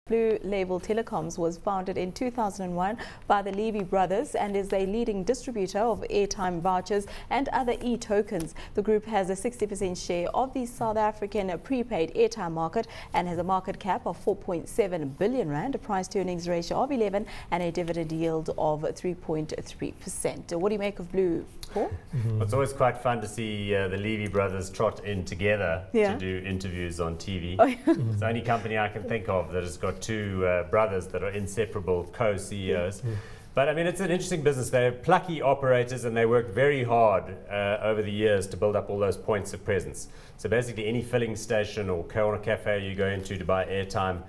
Blue Label Telecoms was founded in 2001 by the Levy brothers and is a leading distributor of airtime vouchers and other e-tokens. The group has a 60% share of the South African prepaid airtime market and has a market cap of 4.7 billion rand, a price to earnings ratio of 11 and a dividend yield of 3.3%. What do you make of Blue, Paul? Well, it's always quite fun to see the Levy brothers trot in together to do interviews on TV. It's the only company I can think of that has got two brothers that are inseparable co-CEOs. But I mean, it's an interesting business. They're plucky operators and they worked very hard over the years to build up all those points of presence. So basically any filling station or corner cafe you go into to buy airtime,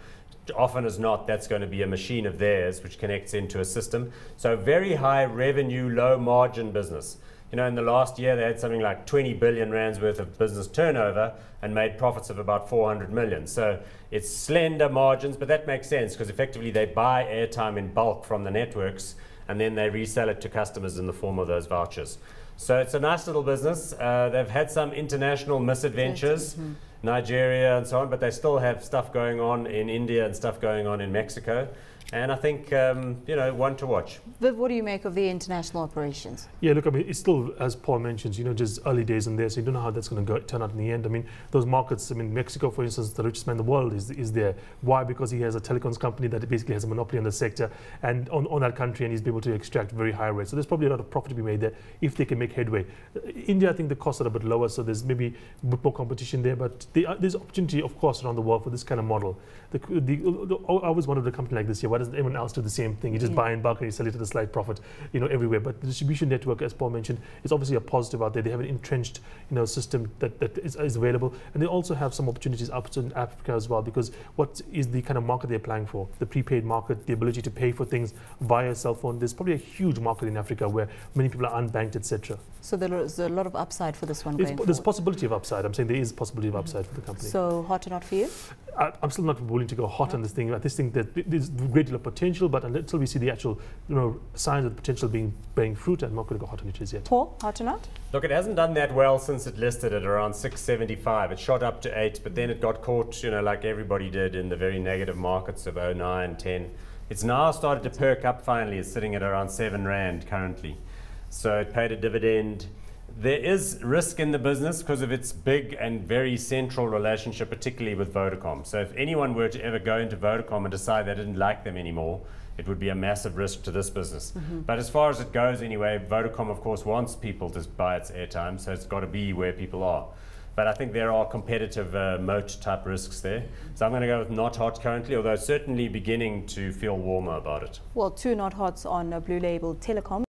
often as not, that's going to be a machine of theirs which connects into a system. So very high revenue, low margin business. You know, in the last year they had something like 20 billion rands worth of business turnover and made profits of about 400 million. So it's slender margins, but that makes sense because effectively they buy airtime in bulk from the networks and then they resell it to customers in the form of those vouchers. So it's a nice little business. They've had some international misadventures, Nigeria and so on, but they still have stuff going on in India and stuff going on in Mexico. And I think, you know, one to watch. Viv, what do you make of the international operations? Yeah, look, I mean, it's still, as Paul mentions, you know, just early days in there, so you don't know how that's going to turn out in the end. I mean, those markets, I mean, Mexico, for instance, the richest man in the world is there. Why? Because he has a telecoms company that basically has a monopoly on the sector and on that country, and he's able to extract very high rates. So there's probably a lot of profit to be made there if they can make headway. India, I think the costs are a bit lower, so there's maybe a bit more competition there, but there's opportunity, of course, around the world for this kind of model. I always wanted a company like this here. Why doesn't anyone else do the same thing? You just buy in bulk and you sell it at a slight profit, you know, everywhere. But the distribution network, as Paul mentioned, is obviously a positive out there. They have an entrenched, you know, system that is available, and they also have some opportunities up in Africa as well. Because what is the kind of market they're applying for? The prepaid market, the ability to pay for things via cell phone. There's probably a huge market in Africa where many people are unbanked, etc. So there's a lot of upside for this one. There's possibility of upside. I'm saying there is possibility of upside for the company. So hot or not for you? I'm still not willing to go hot on this thing. I just think that there's a great deal of potential, but until we see the actual, you know, signs of the potential bearing fruit, I'm not going to go hot on it as yet. Paul, hot or not? Look, it hasn't done that well since it listed at around 675. It shot up to 8, but then it got caught, you know, like everybody did in the very negative markets of 09, 10. It's now started to perk up finally. It's sitting at around 7 rand currently. So it paid a dividend. There is risk in the business because of its big and very central relationship, particularly with Vodacom. So if anyone were to ever go into Vodacom and decide they didn't like them anymore, it would be a massive risk to this business. But as far as it goes anyway, Vodacom of course wants people to buy its airtime, so it's got to be where people are. But I think there are competitive moat type risks there. So I'm going to go with not hot currently, although certainly beginning to feel warmer about it. Well, 2 not hots on Blue Label Telecom.